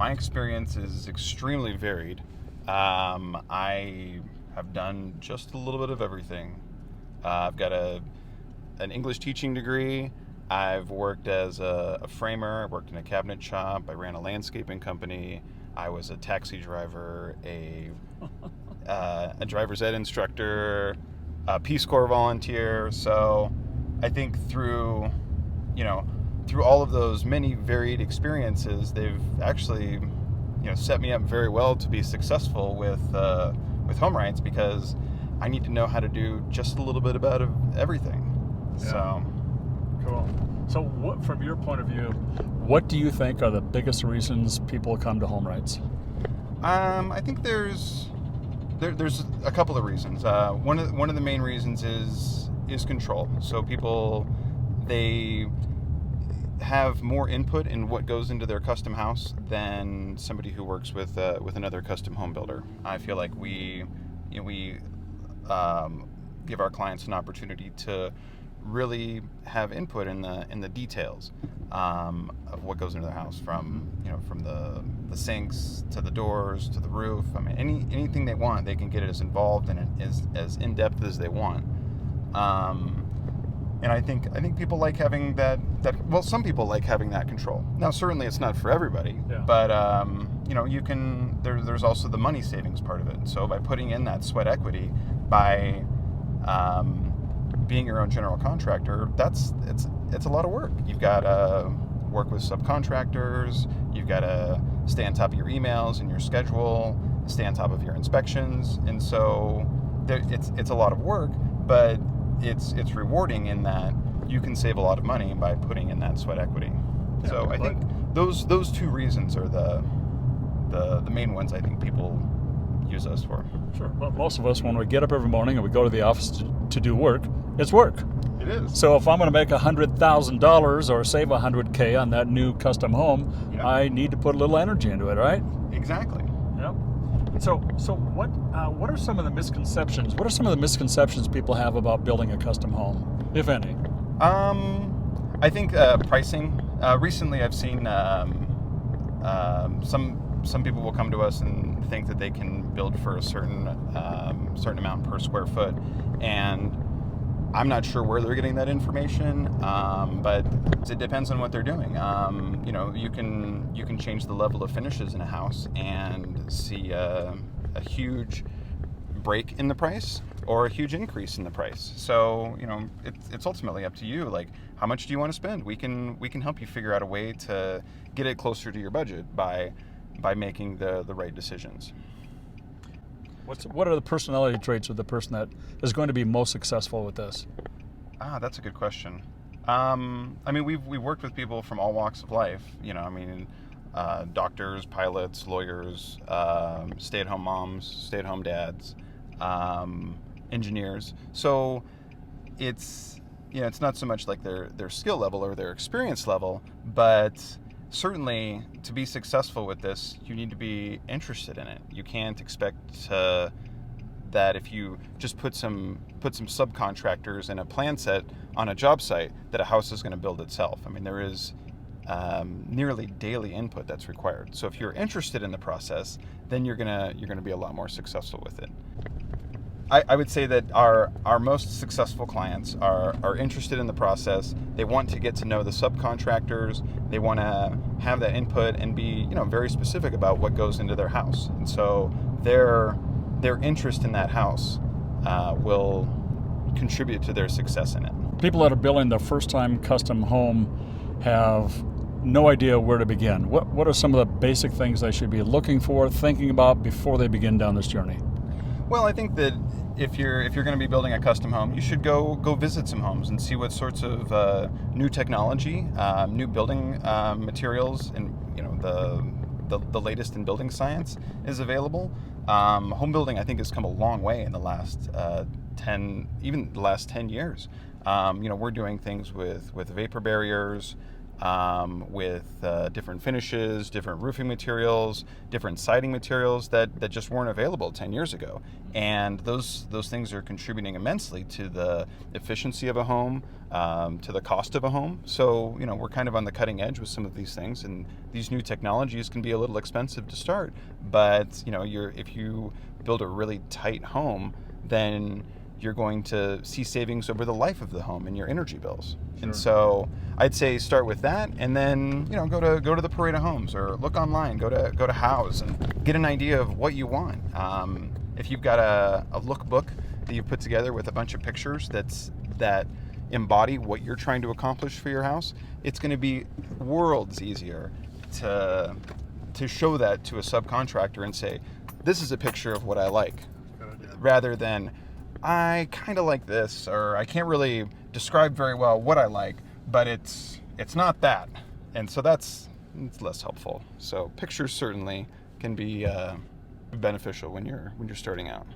my experience is extremely varied. I have done just a little bit of everything. I've got an English teaching degree. I've worked as a framer. I worked in a cabinet shop. I ran a landscaping company. I was a taxi driver, a driver's ed instructor, a Peace Corps volunteer. So I think through all of those many varied experiences, they've actually, set me up very well to be successful with HomeWrights, because I need to know how to do just a little bit about everything. Yeah. So cool. So, what, from your point of view, what do you think are the biggest reasons people come to HomeWrights? I think there's a couple of reasons. One of the main reasons is control. So people, they have more input in what goes into their custom house than somebody who works with another custom home builder. I feel like we give our clients an opportunity to really have input in the details of what goes into their house, from the sinks to the doors to the roof. I mean, anything they want, they can get it as involved and as in depth as they want. And I think people like having that. Well, some people like having that control. Now, certainly it's not for everybody, Yeah. but you can. There's also the money savings part of it. So by putting in that sweat equity, by being your own general contractor, it's a lot of work. You've got to work with subcontractors. You've got to stay on top of your emails and your schedule, stay on top of your inspections, and so it's a lot of work, but it's rewarding in that you can save a lot of money by putting in that sweat equity. Yeah, so I think those two reasons are the main ones I think people use us for. Sure. Well, most of us, when we get up every morning and we go to the office to do work, it's work. It is. So if I'm going to make $100,000 or save $100K on that new custom home, Yep. I need to put a little energy into it, right? Exactly. Yep. So what are some of the misconceptions? What are some of the misconceptions people have about building a custom home, if any? I think pricing. Recently, I've seen some people will come to us and think that they can build for a certain amount per square foot, and I'm not sure where they're getting that information, but it depends on what they're doing. You can change the level of finishes in a house and see a huge break in the price or a huge increase in the price. So it's ultimately up to you. Like, how much do you want to spend? We can help you figure out a way to get it closer to your budget by making the right decisions. What are the personality traits of the person that is going to be most successful with this? That's a good question. We've worked with people from all walks of life. Doctors, pilots, lawyers, stay-at-home moms, stay-at-home dads, engineers. So it's not so much like their skill level or their experience level, but certainly to be successful with this, you need to be interested in it. You can't expect that if you just put some subcontractors in a plan set on a job site, that a house is going to build itself. I mean, there is nearly daily input that's required. So if you're interested in the process, then you're gonna be a lot more successful with it. I would say that our most successful clients are interested in the process. They want to get to know the subcontractors. They want to have that input and be very specific about what goes into their house. And so their interest in that house will contribute to their success in it. People that are building their first time custom home have no idea where to begin. What are some of the basic things they should be looking for, thinking about before they begin down this journey? Well, I think that if you're going to be building a custom home, you should go visit some homes and see what sorts of new technology, new building materials, and the latest in building science is available. Home building, I think, has come a long way in the last 10 years. We're doing things with vapor barriers, with different finishes, different roofing materials, different siding materials that just weren't available 10 years ago. And those things are contributing immensely to the efficiency of a home, to the cost of a home. So, we're kind of on the cutting edge with some of these things, and these new technologies can be a little expensive to start. But, if you build a really tight home, then you're going to see savings over the life of the home and your energy bills. Sure. And so I'd say start with that, and then go to the Parade of Homes, or look online, go to House, and get an idea of what you want. If you've got a lookbook that you've put together with a bunch of pictures that embody what you're trying to accomplish for your house, it's going to be worlds easier to show that to a subcontractor and say, this is a picture of what I like, rather than I kind of like this, or I can't really describe very well what I like, but it's not that. And so it's less helpful. So pictures certainly can be beneficial when you're starting out.